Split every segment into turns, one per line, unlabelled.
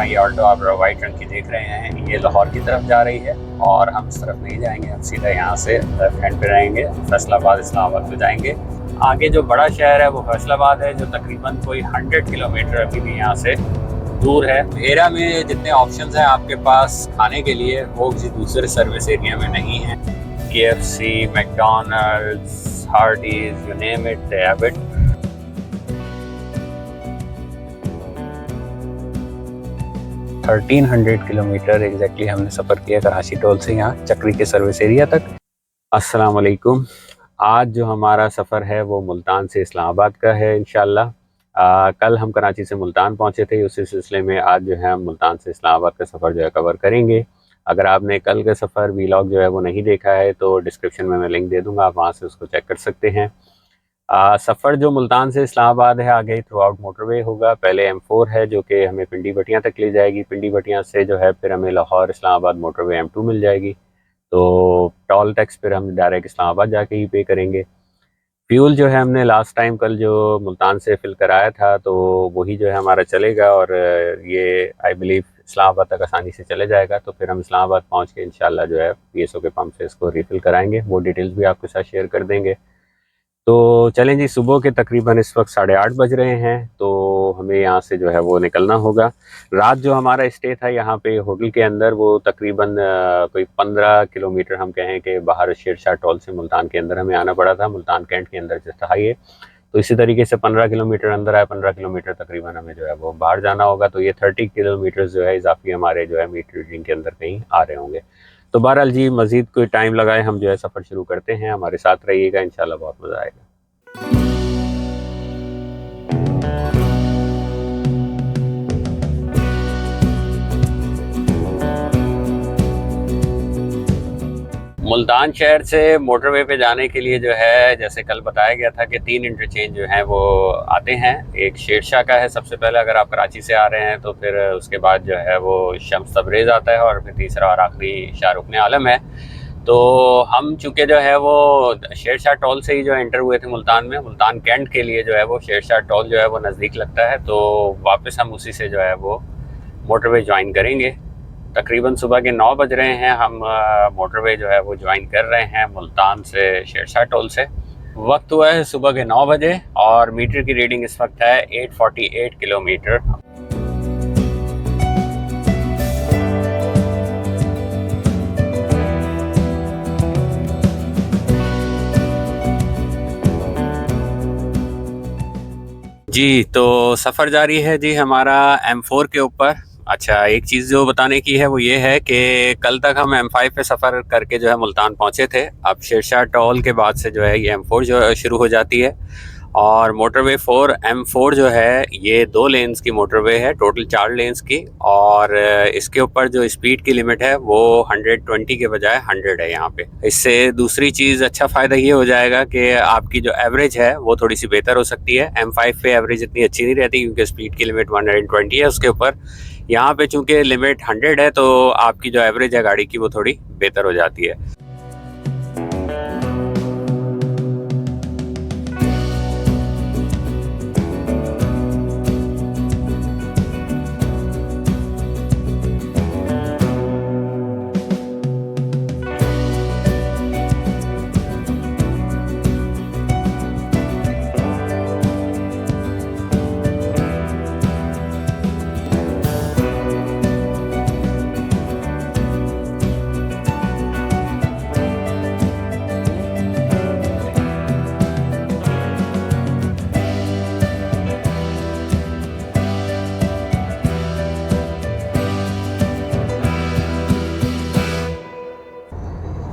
ये ऑल्टो आप वाइट रंग की देख रहे हैं, ये लाहौर की तरफ जा रही है और हम इस तरफ नहीं जाएंगे। हम सीधा यहाँ से लेफ्ट हैंड पे रहेंगे, फैसलाबाद इस्लामाबाद को जाएंगे। आगे जो बड़ा शहर है वो फैसलाबाद है, जो तकरीबन कोई 100 किलोमीटर अभी भी यहाँ से दूर है। एरिया में जितने ऑप्शंस हैं आपके पास खाने के लिए वो किसी दूसरे सर्विस एरिया में नहीं है। KFC, McDonald's, Hardy's, you name it, they have it. 1300 kilometre exactly हमने सफ़र किया कराची टोल से यहाँ चक्री के सर्विस एरिया तक। अस्सलाम वालेकुम। आज जो हमारा सफ़र है वो मुल्तान से इस्लामाबाद का है इंशाल्लाह। कल हम कराची से मुल्तान पहुँचे थे, उसी सिलसिले में आज जो है हम मुल्तान से इस्लामाबाद का सफ़र जो है कवर करेंगे। अगर आपने कल का सफ़र वीलॉग जो है वो नहीं देखा है तो डिस्क्रिप्शन में मैं लिंक दे दूँगा, आप वहाँ से उसको चेक कर सकते हैं। सफ़र जो मुल्तान से इस्लामाबाद है आगे थ्रू आउट मोटरवे होगा। पहले M4 है जो कि हमें पिंडी भटियाँ तक ले जाएगी। पिंडी भटियाँ से जो है फिर हमें लाहौर इस्लामाबाद मोटरवे M2 मिल जाएगी। तो टोल टैक्स फिर हम डायरेक्ट इस्लामाबाद जाके ही पे करेंगे। फ्यूल जो है हमने लास्ट टाइम कल जो मुल्तान से फिल कराया था तो वही जो है हमारा चलेगा और ये आई बिलीव इस्लामाबाद तक आसानी से चले जाएगा। तो फिर हम इस्लामाबाद पहुँच के इंशाल्लाह जो है PSO के पंप से इसको रिफ़िल कराएँगे। वो डिटेल्स भी आपके साथ शेयर कर देंगे। तो चलें जी, सुबह के तकरीबन इस वक्त 8:30 बज रहे हैं, तो हमें यहाँ से जो है वो निकलना होगा। रात जो हमारा स्टे था यहाँ पे होटल के अंदर वो तकरीबन कोई 15 किलोमीटर हम कहें कि बाहर शेरशाह टोल से मुल्तान के अंदर हमें आना पड़ा था। मुल्तान कैंट के अंदर जो था ये, तो इसी तरीके से 15 किलोमीटर अंदर आए, 15 किलोमीटर तकरीबन हमें जो है वो बाहर जाना होगा। तो ये 30 किलोमीटर जो है इजाफी हमारे जो है मीटर रीडिंग के अंदर कहीं आ रहे होंगे। तो बहरहाल जी, मज़ीद कोई टाइम लगाए हम जो है सफ़र शुरू करते हैं। हमारे साथ रहिएगा, इंशाल्लाह बहुत मज़ा आएगा। मुल्तान शहर से मोटरवे पे जाने के लिए जो है जैसे कल बताया गया था कि 3 इंटरचेंज जो हैं वो आते हैं। एक शेरशाह का है सबसे पहले अगर आप कराची से आ रहे हैं, तो फिर उसके बाद जो है वो शम्स तबरेज़ आता है और फिर तीसरा और आखिरी शाहरुख आलम है। तो हम चूँकि जो है वो शेरशाह टोल से ही जो एंटर हुए थे मुल्तान में, मुल्तान कैंट के लिए जो है वो शेरशाह टोल जो है वो नज़दीक लगता है, तो वापस हम उसी से जो है वो मोटरवे ज्वाइन करेंगे। तकरीबन सुबह के 9 बज रहे हैं, हम मोटरवे जो है वो ज्वाइन कर रहे हैं मुल्तान से शेरशाह टोल से। वक्त हुआ है सुबह के 9 बजे और मीटर की रीडिंग इस वक्त है 848 किलोमीटर। जी, तो सफ़र जारी है जी हमारा M4 के ऊपर। अच्छा, एक चीज़ जो बताने की है वो ये है कि कल तक हम M5 पे सफ़र करके जो है मुल्तान पहुँचे थे। अब शेरशाह टोल के बाद से जो है ये M4 जो शुरू हो जाती है और मोटरवे 4 M4 जो है ये 2 लेन्स की मोटरवे है, टोटल 4 लेन्स की। और इसके ऊपर जो स्पीड की लिमिट है वो 120 के बजाय 100 है यहाँ पे। इससे दूसरी चीज़ अच्छा फ़ायदा ये हो जाएगा कि आपकी जो एवरेज है वो थोड़ी सी बेहतर हो सकती है। M5 पे एवरेज इतनी अच्छी नहीं रहती क्योंकि स्पीड की लिमिट 120 है उसके ऊपर। यहाँ पे चूँकि लिमिट 100 है तो आपकी जो एवरेज है गाड़ी की वो थोड़ी बेहतर हो जाती है।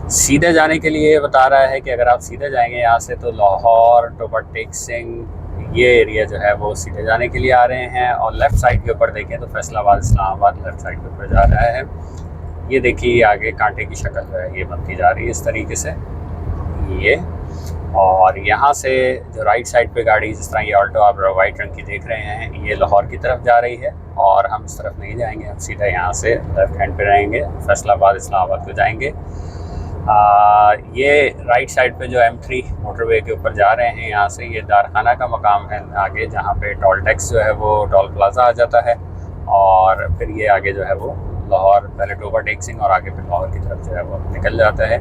सीधे जाने के लिए ये बता रहा है कि अगर आप सीधे जाएंगे यहाँ से तो लाहौर, टोबर टेक सिंह, ये एरिया जो है वो सीधे जाने के लिए आ रहे हैं। और लेफ़्ट साइड के ऊपर देखें तो फैसलाबाद इस्लामाबाद लेफ़्ट साइड के ऊपर जा रहा है। ये देखिए आगे कांटे की शक्ल जो है ये बनती जा रही है इस तरीके से ये। और यहाँ से जो राइट साइड पे गाड़ी जिस तरह ये ऑल्टो आप वाइट रंग की देख रहे हैं, ये लाहौर की तरफ जा रही है और हम इस तरफ नहीं जाएंगे। हम सीधा यहाँ से लेफ़्ट हैंड पे रहेंगे, फैसलाबाद इस्लामाबाद को जाएंगे। ये राइट साइड पे जो M3 मोटरवे के ऊपर जा रहे हैं, यहाँ से ये दारखाना का मकाम है आगे, जहाँ पे टोल टैक्स जो है वो टोल प्लाज़ा आ जाता है। और फिर ये आगे जो है वो लाहौर, पहले टोबा टेक सिंह और आगे फिर लाहौर की तरफ जो है वो निकल जाता है।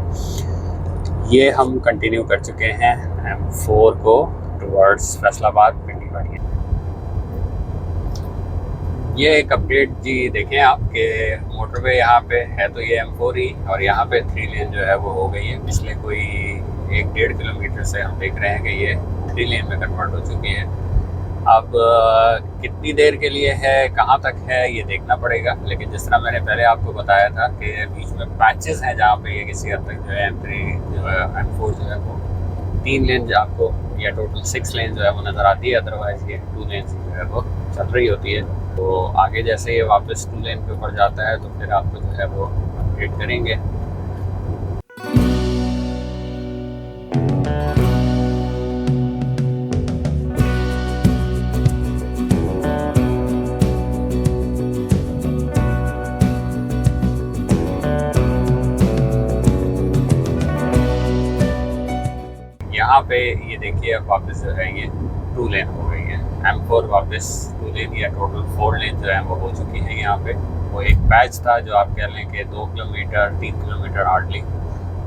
ये हम कंटिन्यू कर चुके हैं M4 को टुवर्ड्स फैसलाबाद पिंडी वाली। ये एक अपडेट जी देखें आपके मोटरवे यहाँ पे है तो ये M4 ही, और यहाँ पे 3 लेन जो है वो हो गई है। पिछले कोई 1-1.5 किलोमीटर से हम देख रहे हैं कि ये 3 लेन में कन्वर्ट हो चुकी है। अब कितनी देर के लिए है, कहाँ तक है, ये देखना पड़ेगा। लेकिन जिस तरह मैंने पहले आपको बताया था कि बीच में पैचेस हैं जहाँ पे ये किसी हद तक जो है M3 जो है M4 जो है वो 3 लेन जो आपको या टोटल 6 लेन जो है वो नज़र आती है। अदरवाइज़ ये 2 लेन जो है वो चल रही होती है। तो आगे जैसे ये वापस 2 लेन पे ऊपर जाता है तो फिर आपको जो है वो अपडेट करेंगे। यहाँ पे ये देखिए अब वापस जो है ये 2 लेन हो गई है। M4 वापस 2 लेन या टोटल 4 लेन जो है वो हो चुकी है। यहाँ पे वो एक पैच था जो आप कह लें कि 2 किलोमीटर 3 किलोमीटर हार्डली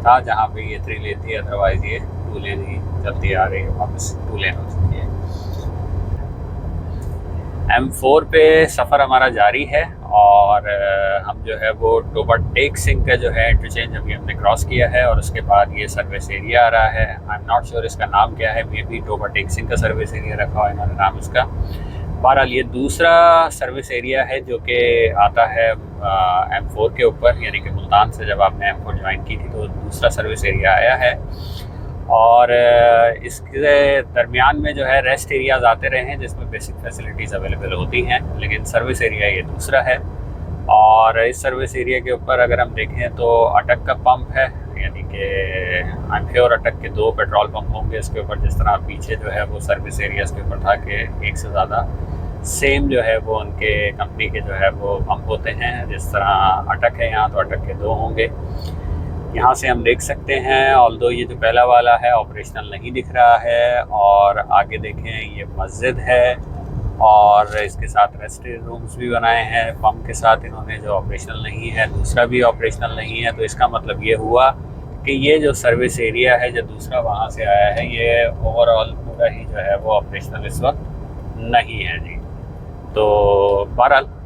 था जहाँ पे ये 3 लेन थी। अदरवाइज़ ये 2 लेन ही चलती आ रही है, वापस 2 लेन हो चुकी है। M4 पे सफ़र हमारा जारी है और हम जो है वो टोबा टेक सिंह का जो है इंटरचेंज अभी हमने क्रॉस किया है और उसके बाद ये सर्विस एरिया आ रहा है। आई एम नॉट श्योर इसका नाम क्या है, मे बी टोबा टेक सिंह का सर्विस एरिया रखा हुआ है इन्होंने नाम इसका। बहरहाल ये दूसरा सर्विस एरिया है जो कि आता है M4 के ऊपर, यानी कि मुल्तान से जब आपने M4 ज्वाइन की थी तो दूसरा सर्विस एरिया आया है। और इसके दरमियान में जो है रेस्ट एरियाज़ आते रहे हैं जिसमें बेसिक फैसिलिटीज़ अवेलेबल होती हैं, लेकिन सर्विस एरिया ये दूसरा है। और इस सर्विस एरिया के ऊपर अगर हम देखें तो अटक का पंप है, यानी कि आई एम श्योर अटक के 2 पेट्रोल पंप होंगे इसके ऊपर। जिस तरह पीछे जो है वो सर्विस एरियाज़ के ऊपर था कि एक से ज़्यादा सेम जो है वो उनके कंपनी के जो है वो पंप होते हैं। जिस तरह अटक है यहाँ तो अटक के 2 होंगे। यहाँ से हम देख सकते हैं, ऑल्दो ये जो पहला वाला है ऑपरेशनल नहीं दिख रहा है। और आगे देखें ये मस्जिद है और इसके साथ रेस्ट रूम्स भी बनाए हैं पंप के साथ इन्होंने, जो ऑपरेशनल नहीं है। दूसरा भी ऑपरेशनल नहीं है, तो इसका मतलब ये हुआ कि ये जो सर्विस एरिया है जो दूसरा वहाँ से आया है ये ओवरऑल पूरा ही जो है वो ऑपरेशनल इस वक्त नहीं है जी। तो बहरहाल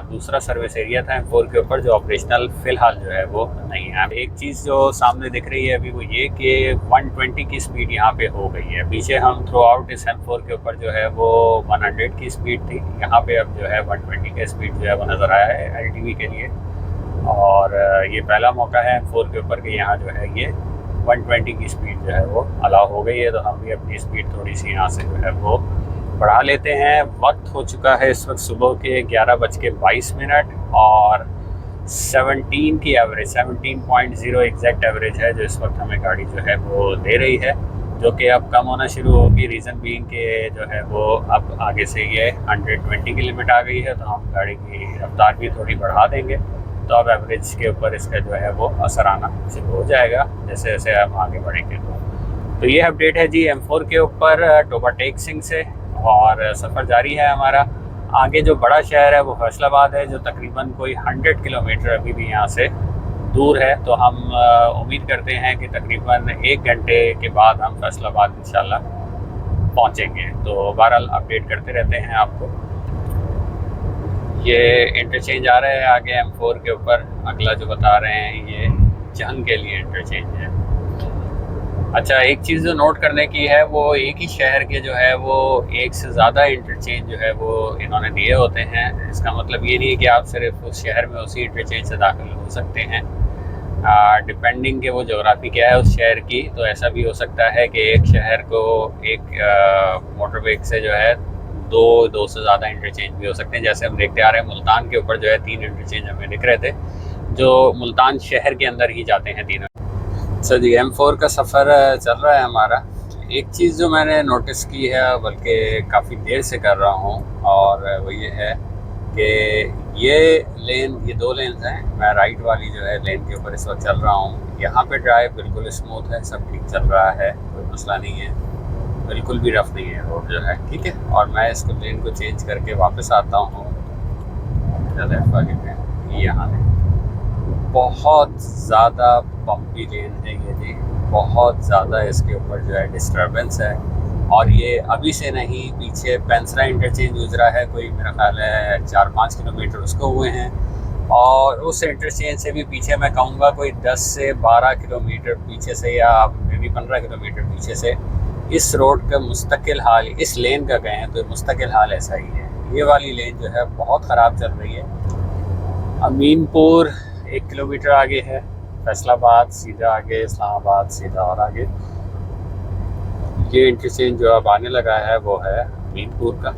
दूसरा सर्विस एरिया था M4 के ऊपर जो ऑपरेशनल फ़िलहाल जो है वो नहीं है। एक चीज़ जो सामने दिख रही है अभी वो ये कि 120 की स्पीड यहाँ पे हो गई है। पीछे हम थ्रू आउट इस M4 के ऊपर जो है वो 100 की स्पीड थी, यहाँ पे अब जो है 120 का स्पीड जो है वो नज़र आया है LTV के लिए। और ये पहला मौका है M4 के ऊपर कि यहाँ जो है ये 120 की स्पीड जो है वो अलाउ हो गई है। तो हम भी अपनी स्पीड थोड़ी सी यहाँ से जो है वो बढ़ा लेते हैं। वक्त हो चुका है इस वक्त सुबह के 11:22 और 17 की एवरेज 17.0 एग्जैक्ट एवरेज है जो इस वक्त हमें गाड़ी जो है वो दे रही है, जो कि अब कम होना शुरू होगी। रीज़न बीइंग के जो है वो अब आगे से ये 120 की लिमिट आ गई है, तो हम गाड़ी की रफ्तार भी थोड़ी बढ़ा देंगे। तो अब एवरेज के ऊपर इसका जो है वो असर आना शुरू हो जाएगा जैसे जैसे हम आगे बढ़ेंगे। तो ये अपडेट है जी M4 के ऊपर टोबा टेक सिंह से, और सफ़र जारी है हमारा। आगे जो बड़ा शहर है वो फैसलाबाद है जो तकरीबन कोई 100 किलोमीटर अभी भी यहाँ से दूर है। तो हम उम्मीद करते हैं कि तकरीबन 1 घंटे के बाद हम फैसलाबाद इंशाल्लाह पहुँचेंगे। तो बहरहाल अपडेट करते रहते हैं आपको। ये इंटरचेंज आ रहा है आगे M4 के ऊपर, अगला जो बता रहे हैं ये जंग के लिए इंटरचेंज है। अच्छा, एक चीज़ जो नोट करने की है वो एक ही शहर के जो है वो एक से ज़्यादा इंटरचेंज जो है वो इन्होंने दिए होते हैं। इसका मतलब ये नहीं है कि आप सिर्फ उस शहर में उसी इंटरचेंज से दाखिल हो सकते हैं। डिपेंडिंग के वो जोग्राफी क्या है उस शहर की, तो ऐसा भी हो सकता है कि एक शहर को एक मोटरवे से जो है दो से ज़्यादा इंटरचेंज भी हो सकते हैं। जैसे हम देखते आ रहे हैं मुल्तान के ऊपर जो है 3 इंटरचेंज हमें दिख रहे थे जो मुल्तान शहर के अंदर ही जाते हैं तीनों। अच्छा जी, M4 का सफ़र चल रहा है हमारा। एक चीज़ जो मैंने नोटिस की है, बल्कि काफ़ी देर से कर रहा हूँ, और वो ये है कि ये 2 लेन्स हैं। मैं राइट वाली जो है लेन के ऊपर इस वक्त चल रहा हूँ। यहाँ पे ड्राइव बिल्कुल स्मूथ है, सब ठीक चल रहा है, कोई मसला नहीं है, बिल्कुल भी रफ नहीं है रोड जो है, ठीक है। और मैं इसको लेन को चेंज करके वापस आता हूँ ज़्यादा आगे पे यहाँ पे बहुत ज़्यादा बम्पी लेन है ये जी, बहुत ज़्यादा इसके ऊपर जो है डिस्टर्बेंस है। और ये अभी से नहीं, पीछे पेंसरा इंटरचेंज गुजरा है, कोई मेरा ख्याल है 4-5 किलोमीटर उसको हुए हैं, और उस इंटरचेंज से भी पीछे मैं कहूँगा कोई 10 से 12 किलोमीटर पीछे से, या मे बी 15 किलोमीटर पीछे से इस रोड का मुस्तकिल हाल, इस लेन का गए हैं तो मुस्तकिल हाल ऐसा ही है। ये वाली लेन जो है बहुत ख़राब चल रही है। अमीनपुर 1 किलोमीटर आगे है, फैसलाबाद सीधा आगे, इस्लामाबाद सीधा और आगे। ये इंटरचेंज जो अब आने लगा है वो है अमीनपुर का।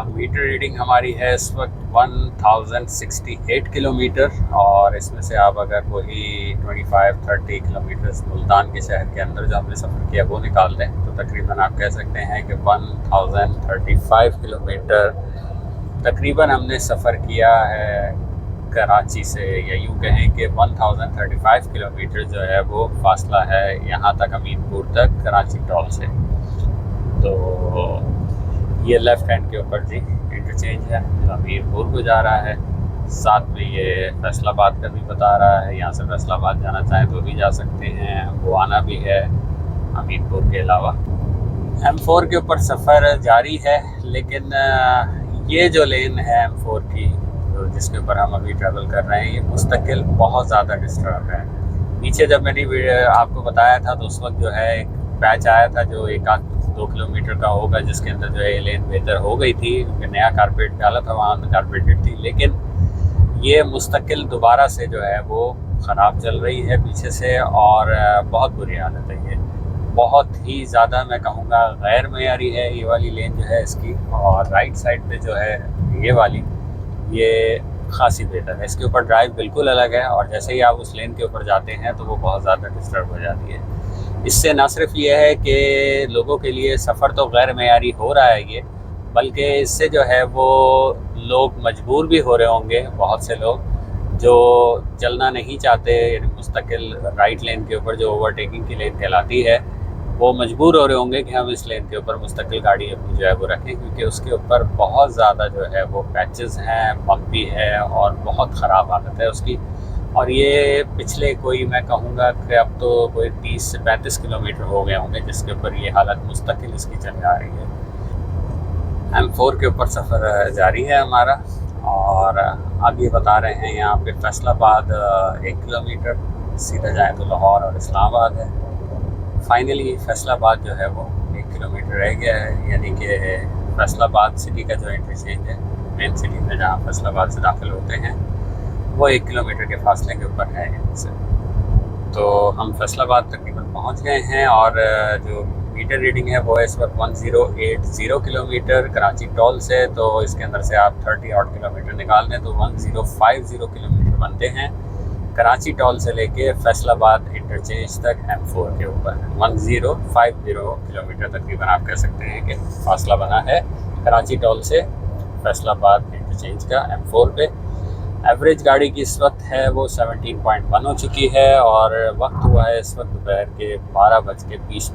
मीटर रीडिंग हमारी है इस वक्त 1068 किलोमीटर, और इसमें से आप अगर वही 25-30 किलोमीटर मुल्तान के शहर के अंदर जो हमने सफ़र किया वो निकाल दें तो तकरीबन आप कह सकते हैं कि 1035 किलोमीटर तकरीबन हमने सफ़र किया है कराची से, या यूँ कहें कि 1035 किलोमीटर जो है वो फासला है यहाँ तक अमीनपुर तक कराची टोल से। तो ये लेफ़्ट हैंड के ऊपर जी इंटरचेंज है जो अमीरपुर को जा रहा है, साथ में ये फैसलाबाद का भी बता रहा है, यहाँ से फैसलाबाद जाना चाहें तो भी जा सकते हैं, वो आना भी है अमीरपुर के अलावा। M4 के ऊपर सफ़र जारी है, लेकिन ये जो लेन है M4 की जिसके ऊपर हम अभी ट्रैवल कर रहे हैं, ये मुस्तकिल बहुत ज़्यादा डिस्टर्ब है। पीछे जब मैंने आपको बताया था तो उस वक्त जो है एक पैच आया था जो 1-2 किलोमीटर का होगा, जिसके अंदर जो है ये लेन बेहतर हो गई थी क्योंकि नया कारपेट डाला था, वहाँ कारपेटेड थी, लेकिन ये मुस्तकिल दोबारा से जो है वो ख़राब चल रही है पीछे से, और बहुत बुरी हालत है। ये बहुत ही ज़्यादा मैं कहूँगा गैर मयारी है ये वाली लेन जो है इसकी, और राइट साइड पे जो है ये वाली ये खासी बेहतर है। इसके ऊपर ड्राइव बिल्कुल अलग है, और जैसे ही आप उस लेन के ऊपर जाते हैं तो वो बहुत ज़्यादा डिस्टर्ब हो जाती है। इससे न सिर्फ ये है कि लोगों के लिए सफ़र तो गैर मयारी हो रहा है ये, बल्कि इससे जो है वो लोग मजबूर भी हो रहे होंगे, बहुत से लोग जो चलना नहीं चाहते, यानी मुस्तकिल राइट लेन के ऊपर जो ओवरटेकिंग की लेन कहलाती है, वो मजबूर हो रहे होंगे कि हम इस लेन के ऊपर मुस्तकिल गाड़ी अपनी जो है वो रखें, क्योंकि उसके ऊपर बहुत ज़्यादा जो है वो पैचेस हैं, बम्पी है और बहुत ख़राब हालत है उसकी। और ये पिछले कोई मैं कहूँगा कि अब तो कोई 30 से 35 किलोमीटर हो गए होंगे जिसके ऊपर ये हालत मुस्तकिल इसकी चली आ रही है। M4 के ऊपर सफ़र जारी है हमारा, और आगे बता रहे हैं यहाँ पे फैसलाबाद 1 किलोमीटर, सीधा जाए तो लाहौर और इस्लामाबाद है। फाइनली फैसलाबाद जो है वो 1 किलोमीटर रह गया है, यानी कि फैसलाबाद सिटी का जो इंटरचेंज है मेन सिटी में जहाँ फैसलाबाद से दाखिल होते हैं वो 1 किलोमीटर के फासले के ऊपर है यहाँ से। तो हम फैसलाबाद तकरीबन पहुँच गए हैं, और जो मीटर रीडिंग है वो है इस वक्त 1080 किलोमीटर कराची टोल से, तो इसके अंदर से आप 30 ऑड किलोमीटर निकाल दें तो 1050 किलोमीटर बनते हैं कराची टोल से लेके फैसलाबाद इंटरचेंज तक M4 के ऊपर 1050 किलोमीटर तकरीबन आप कह सकते हैं कि फासला बना है कराची टोल से फैसलाबाद इंटरचेंज का M4 पे। एवरेज गाड़ी की इस वक्त है वो 17.1 हो चुकी है, और वक्त हुआ है इस वक्त दोपहर के 12:20।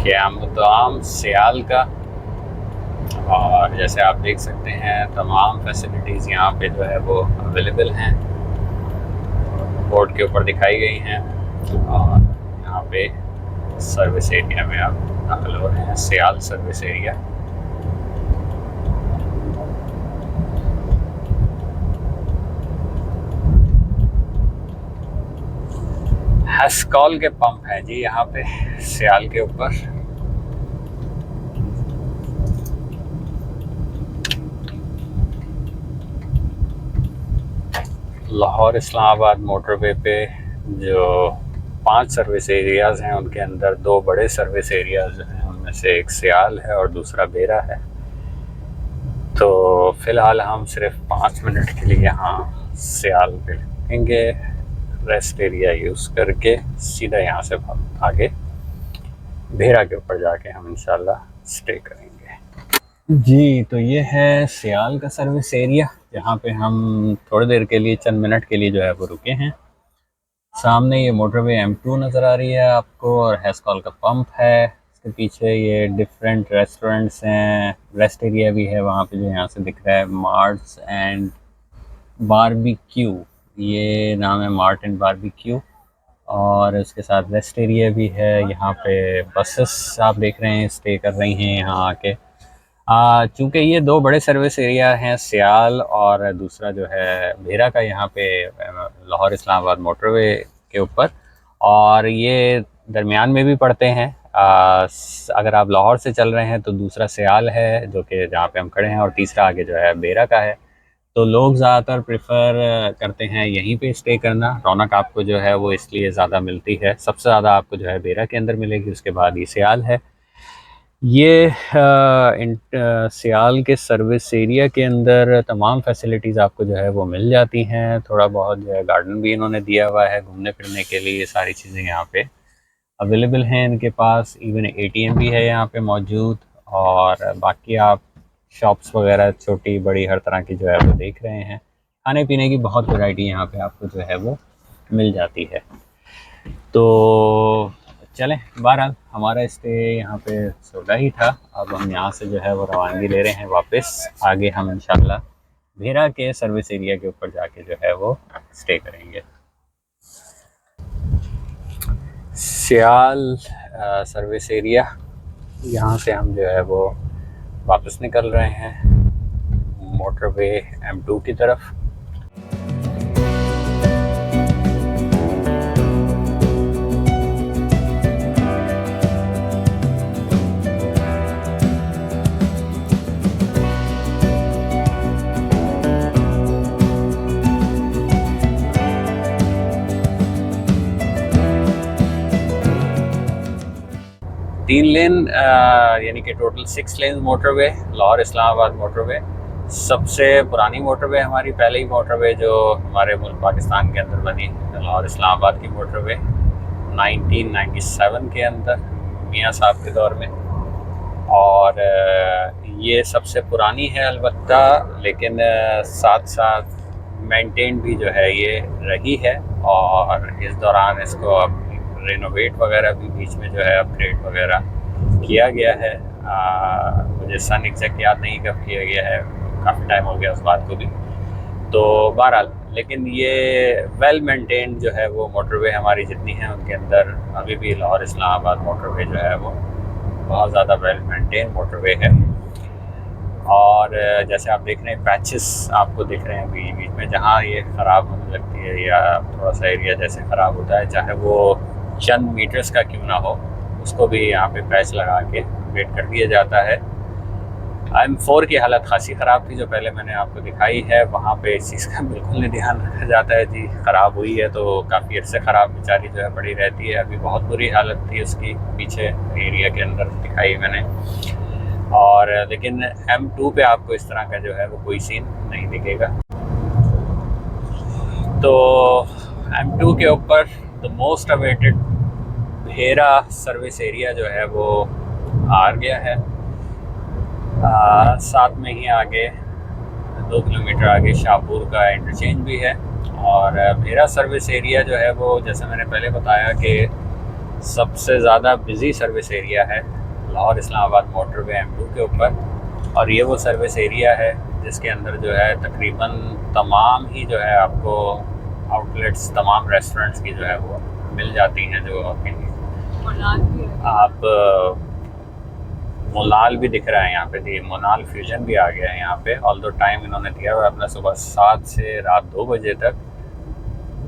क़यामुत्तआम सियाल का। और जैसे आप देख सकते हैं तमाम फैसिलिटीज़ यहाँ पे जो है वो अवेलेबल हैं, बोर्ड के ऊपर दिखाई गई हैं। और यहाँ पे सर्विस एरिया में आप दाखिल हो रहे हैं, सियाल सर्विस एरिया। हेस्कॉल के पंप हैं जी यहाँ पे सियाल के ऊपर। लाहौर इस्लामाबाद मोटरवे पे जो 5 सर्विस एरियाज़ हैं उनके अंदर 2 बड़े सर्विस एरियाज़ हैं, उनमें से एक सियाल है और दूसरा बेरा है। तो फ़िलहाल हम सिर्फ 5 मिनट के लिए यहाँ सियाल पे रुकेंगे, रेस्ट एरिया यूज़ करके सीधा यहाँ से आगे बेरा के ऊपर जाके हम इंशाल्लाह स्टे करेंगे जी। तो ये है सियाल का सर्विस एरिया, जहाँ पे हम थोड़ी देर के लिए, चंद मिनट के लिए जो है वो रुके हैं। सामने ये मोटरवे M2 नज़र आ रही है आपको और हेस्कॉल का पंप है। इसके पीछे ये डिफरेंट रेस्टोरेंट्स हैं, रेस्ट एरिया भी है वहाँ पे जो यहाँ से दिख रहा है, मार्ट्स एंड बारबेक्यू, ये नाम है, मार्ट एंड बारबेक्यू। और उसके साथ रेस्ट एरिया भी है। यहाँ पे बसेस आप देख रहे हैं स्टे कर रही हैं यहाँ आके। चूँकि ये 2 बड़े सर्विस एरिया हैं, सियाल और दूसरा जो है बेरा का, यहाँ पे लाहौर इस्लामाबाद मोटरवे के ऊपर, और ये दरमियान में भी पड़ते हैं। अगर आप लाहौर से चल रहे हैं तो दूसरा सियाल है जो कि जहाँ पे हम खड़े हैं, और तीसरा आगे जो है बेरा का है। तो लोग ज़्यादातर प्रेफर करते हैं यहीं पे स्टे करना। रौनक आपको जो है वो इसलिए ज़्यादा मिलती है, सबसे ज़्यादा आपको जो है बेरा के अंदर मिलेगी, उसके बाद ये सियाल है। ये सियाल के सर्विस एरिया के अंदर तमाम फैसिलिटीज़ आपको जो है वो मिल जाती हैं। थोड़ा बहुत जो है गार्डन भी इन्होंने दिया हुआ है घूमने फिरने के लिए, ये सारी चीज़ें यहाँ पे अवेलेबल हैं इनके पास। इवन ATM भी है यहाँ पे मौजूद, और बाकी आप शॉप्स वगैरह छोटी बड़ी हर तरह की जो है वो देख रहे हैं। खाने पीने की बहुत वैरायटी यहाँ पे आपको जो है वो मिल जाती है। तो चलें, बहरहाल हमारा स्टे यहाँ पे सोडा ही था। अब हम यहाँ से जो है वो रवानगी ले रहे हैं वापस। आगे हम इंशाल्लाह बेरा के सर्विस एरिया के ऊपर जाके जो है वो स्टे करेंगे। सियाल सर्विस एरिया, यहाँ से हम जो है वो वापस निकल रहे हैं मोटरवे M2 की तरफ। 3 लेन यानी कि टोटल 6 लेन मोटरवे, लाहौर इस्लामाबाद मोटरवे सबसे पुरानी मोटरवे हमारी, पहले ही मोटरवे जो हमारे मुल्क पाकिस्तान के अंदर बनी, लाहौर इस्लामाबाद की मोटरवे 1997 के अंदर मियाँ साहब के दौर में। और ये सबसे पुरानी है अलबत्ता, लेकिन साथ साथ मेंटेन भी जो है ये रही है। और इस दौरान इसको अब रेनोवेट वगैरह भी बीच में जो है अपग्रेड वगैरह किया गया है। मुझे सन एग्जैक्ट याद नहीं कब किया गया है, काफ़ी टाइम हो गया उस बात को भी। तो बहरहाल, लेकिन ये वेल मेंटेन जो है वो मोटरवे हमारी जितनी हैं उनके अंदर अभी भी लाहौर इस्लामाबाद मोटरवे जो है वो बहुत ज़्यादा वेल मेंटेन मोटरवे है। और जैसे आप देख रहे हैं पैचेस आपको दिख रहे हैं बीच बीच में, जहाँ ये ख़राब होने लगती है या थोड़ा सा एरिया जैसे ख़राब होता है, चाहे वो चंद मीटर्स का क्यों ना हो, उसको भी यहाँ पे पैच लगा के वेट कर दिया जाता है। M4 की हालत खासी ख़राब थी जो पहले मैंने आपको दिखाई है, वहाँ पे इस चीज़ का बिल्कुल नहीं ध्यान रखा जाता है जी। ख़राब हुई है तो काफ़ी अर्से ख़राब बेचारी जो है पड़ी रहती है। अभी बहुत बुरी हालत थी उसकी, पीछे एरिया के अंदर दिखाई मैंने। और लेकिन M2 पे आपको इस तरह का जो है वो कोई सीन नहीं दिखेगा। तो M2 के ऊपर द मोस्ट अवेटेड बेरा सर्विस एरिया जो है वो आ गया है। साथ में ही आगे 2 किलोमीटर आगे शाहपुर का इंटरचेंज भी है। और बेरा सर्विस एरिया जो है वो, जैसे मैंने पहले बताया कि सबसे ज़्यादा बिज़ी सर्विस एरिया है लाहौर इस्लामाबाद मोटरवे M2 के ऊपर। और ये वो सर्विस एरिया है जिसके अंदर जो है तकरीबन तमाम ही जो है आपको आउटलेट्स, तमाम रेस्टोरेंट्स की जो है वो मिल जाती हैं। जो आप मोनाल भी दिख रहा है यहाँ पे, थी मोनाल फ्यूजन भी आ गया है यहाँ पे। ऑल दो टाइम इन्होंने दिया हुआ है अपना सुबह 7 से रात 2 बजे तक।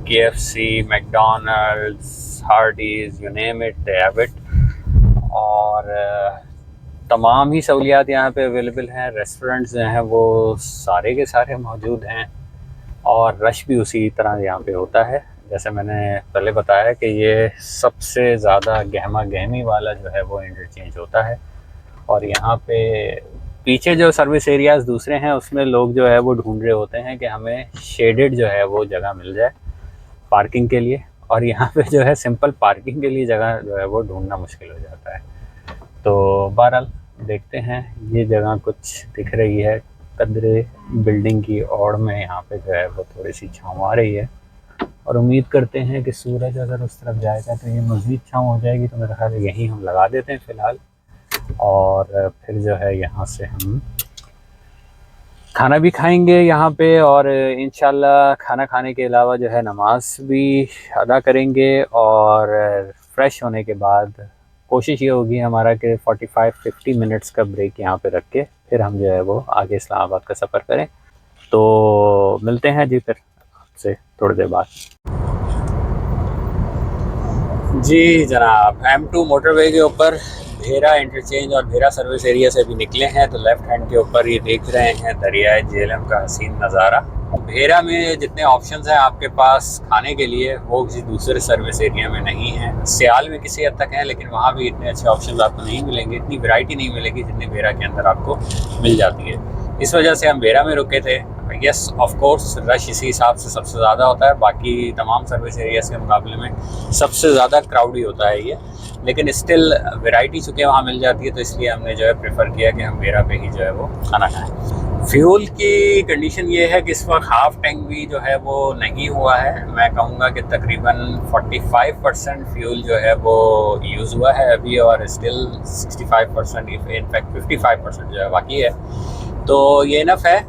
KFC, McDonald's, Hardy's, you name it they have it. और तमाम ही सहूलियात यहाँ पे अवेलेबल हैं। रेस्टोरेंट्स जो हैं वो सारे के सारे मौजूद हैं और रश भी उसी तरह यहाँ पे होता है। जैसे मैंने पहले बताया कि ये सबसे ज़्यादा गहमा गहमी वाला जो है वो इंटरचेंज होता है। और यहाँ पे पीछे जो सर्विस एरियाज़ दूसरे हैं उसमें लोग जो है वो ढूंढ रहे होते हैं कि हमें शेडेड जो है वो जगह मिल जाए पार्किंग के लिए। और यहाँ पे जो है सिंपल पार्किंग के लिए जगह जो है वो ढूंढना मुश्किल हो जाता है। तो बहरहाल देखते हैं, ये जगह कुछ दिख रही है कदरे बिल्डिंग की ओर में। यहाँ पे जो है वो थोड़ी सी छाँव आ रही है और उम्मीद करते हैं कि सूरज अगर उस तरफ जाएगा तो ये मज़ीद छाँव हो जाएगी। तो मेरा ख्याल है यहीं हम लगा देते हैं फ़िलहाल, और फिर जो है यहाँ से हम खाना भी खाएंगे यहाँ पे। और इंशाल्लाह खाना खाने के अलावा जो है नमाज भी अदा करेंगे। और फ्रेश होने के बाद कोशिश ये होगी हमारा कि 45-50 मिनट्स का ब्रेक यहाँ पे रख के फिर हम जो है वो आगे इस्लामाबाद का सफ़र करें। तो मिलते हैं जी फिर आपसे थोड़ी देर बाद। जी जनाब, M2 मोटरवे के ऊपर भेरा इंटरचेंज और भेरा सर्विस एरिया से भी निकले हैं। तो लेफ़्ट हैंड के ऊपर ये देख रहे हैं दरियाए झेलम का हसीन नज़ारा। भेरा में जितने ऑप्शंस हैं आपके पास खाने के लिए वो किसी दूसरे सर्विस एरिया में नहीं है। सियाल में किसी हद तक है, लेकिन वहाँ भी इतने अच्छे ऑप्शंस आपको नहीं मिलेंगे, इतनी वैरायटी नहीं मिलेगी जितनी भेरा के अंदर आपको मिल जाती है। इस वजह से हम भेरा में रुके थे। यस ऑफ कोर्स रश इसी हिसाब से सबसे ज़्यादा होता है, बाकी तमाम सर्विस एरियाज़ के मुकाबले में सबसे ज़्यादा क्राउडी होता है ये। लेकिन स्टिल वैरायटी चुके वहाँ मिल जाती है, तो इसलिए हमने जो है प्रेफर किया कि हम भेरा पे ही जो है वो खाना खाएं। फ्यूल की कंडीशन ये है कि इस वक्त हाफ टैंक भी जो है वो नहीं हुआ है। मैं कहूँगा कि तकरीबन 45% फ्यूल जो है वो यूज़ हुआ है अभी, और स्टिल 65% इनफैक्ट 55% जो है बाकी है। तो ये इनफ है।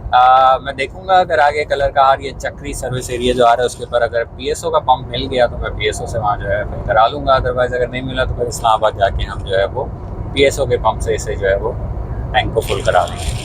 मैं देखूंगा अगर आगे कलर का हार ये चक्री सर्विस एरिया जो आ रहा है उसके ऊपर अगर PSO का पंप मिल गया तो मैं PSO से वहाँ जो है फिर करा लूँगा। अदरवाइज़ अगर नहीं मिला तो फिर इस्लामाबाद जाके हम जो है वो PSO के पंप से इसे जो है वो टैंक को फुल करा लेंगे।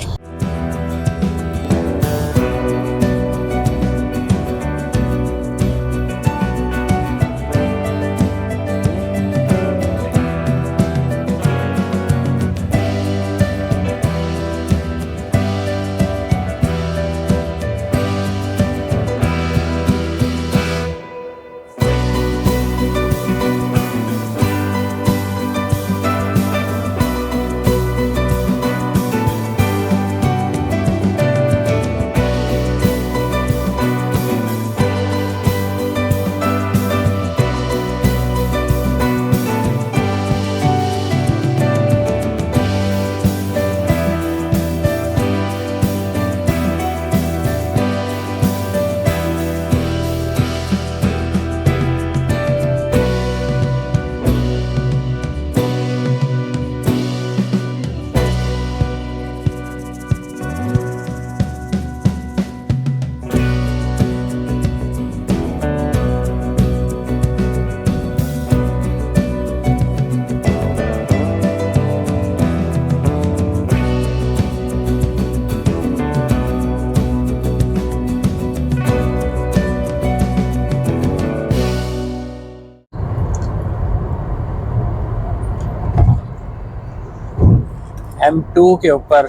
M2 के ऊपर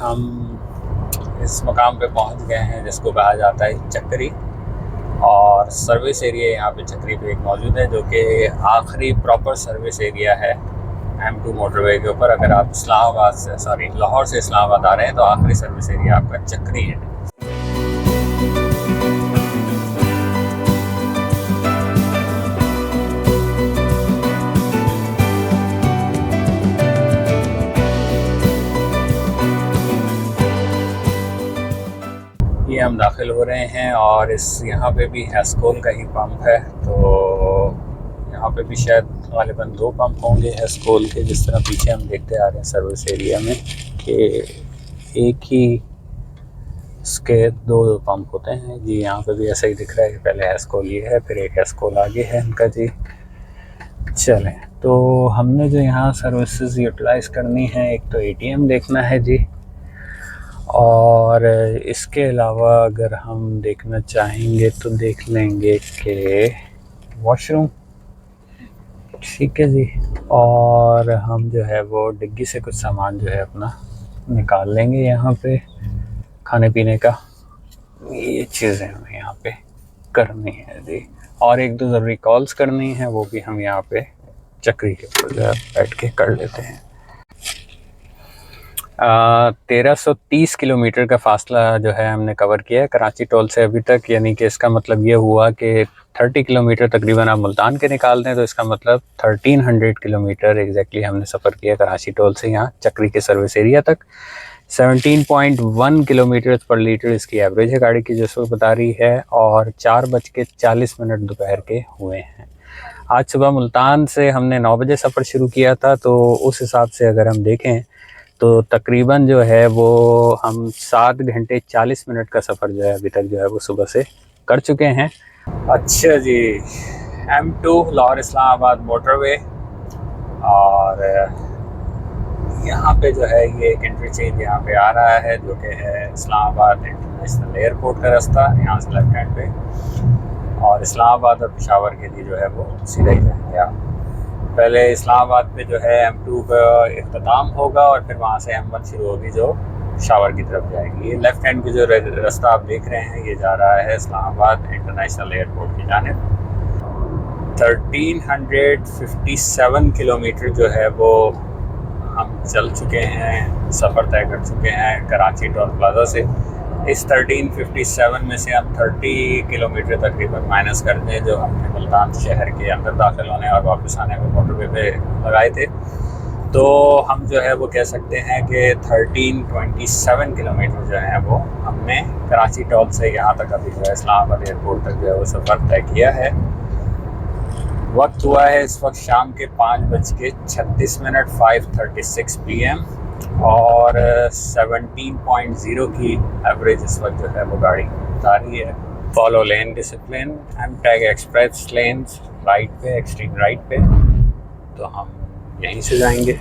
हम इस मकाम पे पहुंच गए हैं जिसको कहा जाता है चक्री। और सर्विस एरिया यहाँ पे चक्री पे एक मौजूद है जो कि आखिरी प्रॉपर सर्विस एरिया है M2 मोटरवे के ऊपर। अगर आप लाहौर से इस्लामाबाद आ रहे हैं तो आखिरी सर्विस एरिया आपका चक्री है। ये हम दाखिल हो रहे हैं और इस यहाँ पे भी हैस्कोल का ही पंप है। तो यहाँ पे भी शायद गालिबन 2 पंप होंगे एस्कोल के, जिस तरह पीछे हम देखते आ रहे हैं सर्विस एरिया में कि एक ही इसके 2 पंप होते हैं जी। यहाँ पे भी ऐसा ही दिख रहा है कि पहले एस्कोल ये है, फिर एक एस्कोल आगे है इनका जी। चलें, तो हमने जो यहाँ सर्विसेज यूटिलाइज़ करनी है, एक तो एटीएम देखना है जी, और इसके अलावा अगर हम देखना चाहेंगे तो देख लेंगे कि वॉशरूम, ठीक है जी। और हम जो है वो डिग्गी से कुछ सामान जो है अपना निकाल लेंगे यहाँ पे, खाने पीने का, ये चीज़ें हमें यहाँ पे करनी है जी। और एक दो ज़रूरी कॉल्स करनी है, वो भी हम यहाँ पे चक्री के ऊपर जो है बैठ के कर लेते हैं। 1330 किलोमीटर का फासला जो है हमने कवर किया है कराची टोल से अभी तक, यानी कि इसका मतलब ये हुआ कि 30 किलोमीटर तकरीबन आप मुल्तान के निकाल दें तो इसका मतलब 1300 किलोमीटर एग्जैक्टली हमने सफ़र किया कराची टोल से यहाँ चक्री के सर्विस एरिया तक। 17.1 किलोमीटर पर लीटर इसकी एवरेज है गाड़ी की, जो इसको बता रही है, और 4:40 दोपहर के हुए हैं। आज सुबह मुल्तान से हमने 9 बजे सफ़र शुरू किया था, तो उस हिसाब से अगर हम देखें तो तकरीबन जो है वो हम 7 घंटे 40 मिनट का सफ़र जो है अभी तक जो है वो सुबह से कर चुके हैं। अच्छा जी, M2 लाहौर इस्लामाबाद मोटरवे, और यहाँ पे जो है ये एक इंटरचेंज यहाँ पे आ रहा है जो कि है इस्लामाबाद इंटरनेशनल एयरपोर्ट का रास्ता, यहाँ से लेफ्ट हैंड पे, और इस्लामाबाद और पेशावर के लिए जो है वो सीधा ही जाएंगे आप। पहले इस्लामाबाद पे जो है M2 का इख्तिताम होगा और फिर वहाँ से M1 शुरू होगी जो पेशावर की तरफ जाएगी। ये लेफ्ट हैंड पे जो रास्ता आप देख रहे हैं ये जा रहा है इस्लामाबाद इंटरनेशनल एयरपोर्ट की जानिब। 1357 किलोमीटर जो है वो हम चल चुके हैं, सफ़र तय कर चुके हैं कराची टोल प्लाजा से। इस 1357 में से हम 30 किलोमीटर तकरीबन माइनस कर दें जो हमने मुल्तान शहर के अंदर दाखिल होने और वापस आने में मोटरवे पे लगाए थे, तो हम जो है वो कह सकते हैं कि 1327 किलोमीटर जो है वो हमने कराची टोल से यहाँ तक अभी जो है इस्लामाबाद एयरपोर्ट तक जो है वो सफ़र तय किया है। वक्त हुआ है इस वक्त शाम के 5:36 5:36 PM, और 17.0 की एवरेज इस वक्त जो है वो गाड़ी बता रही है। फॉलो लेन डिसिप्लिन, एमटैग एक्सप्रेस लेन्स राइट पे, एक्सट्रीम राइट पे, तो हम यहीं से जाएंगे।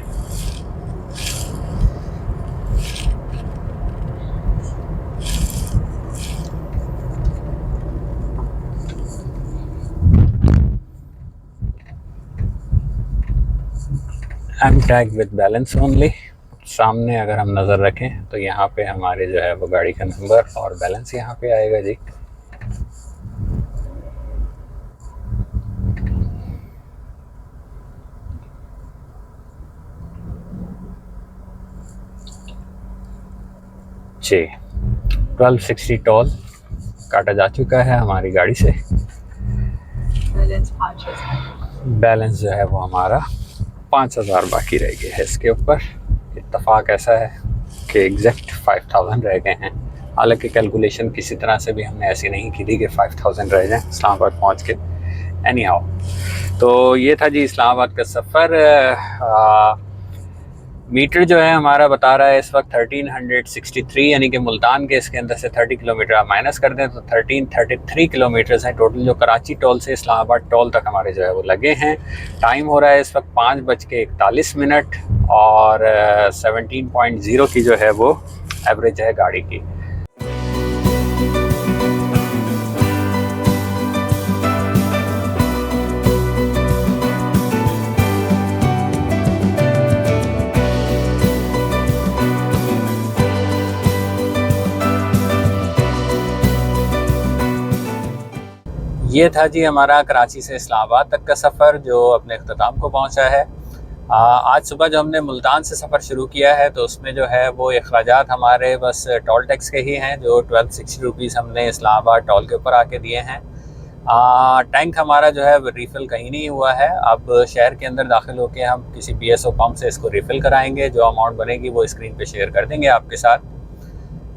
एमटैग विद बैलेंस ओनली, सामने अगर हम नज़र रखें तो यहाँ पे हमारे जो है वो गाड़ी का नंबर और बैलेंस यहाँ पे आएगा जी। जी 1260 टोल काटा जा चुका है हमारी गाड़ी से। बैलेंस जो है वो हमारा 5000 बाकी रह गया है इसके ऊपर। इत्तफाक ऐसा है कि एग्जैक्ट 5000 रह गए हैं, हालांकि कैलकुलेशन किसी तरह से भी हमने ऐसी नहीं की थी कि 5000 रह जाएं इस्लामाबाद पहुंच के। एनी हाउ, तो ये था जी इस्लामाबाद का सफ़र। मीटर जो है हमारा बता रहा है इस वक्त 1363, यानी कि मुल्तान के इसके अंदर से 30 किलोमीटर आप माइनस कर दें तो 1333 किलोमीटर्स हैं टोटल, जो कराची टोल से इस्लामाबाद टोल तक हमारे जो है वो लगे हैं। टाइम हो रहा है इस वक्त 5:41 और 17.0 की जो है वो एवरेज है गाड़ी की। ये था जी हमारा कराची से इस्लामाबाद तक का सफ़र जो अपने अख्ताम को पहुंचा है। आज सुबह जो हमने मुल्तान से सफ़र शुरू किया है तो उसमें जो है वो अखराजात हमारे बस टोल टैक्स के ही हैं, जो 1260 रुपीज़ हमने इस्लामाबाद टोल के ऊपर आके दिए हैं। टैंक हमारा जो है रिफ़िल कहीं नहीं हुआ है। अब शहर के अंदर दाखिल होकर हम किसी PSO पंप से इसको रिफ़िल कराएँगे, जो अमाउंट बनेगी वो स्क्रीन पर शेयर कर देंगे आपके साथ।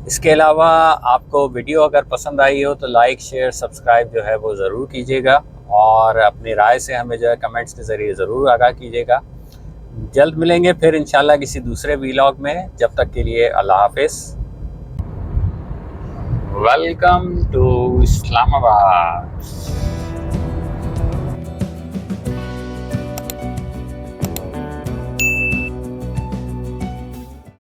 इसके अलावा आपको वीडियो अगर पसंद आई हो तो लाइक शेयर सब्सक्राइब जो है वो ज़रूर कीजिएगा, और अपनी राय से हमें जो है कमेंट्स के ज़रिए ज़रूर आगाह कीजिएगा। जल्द मिलेंगे फिर इंशाल्लाह किसी दूसरे वीलॉग में। जब तक के लिए अल्लाह हाफिज़। Welcome to Islamabad.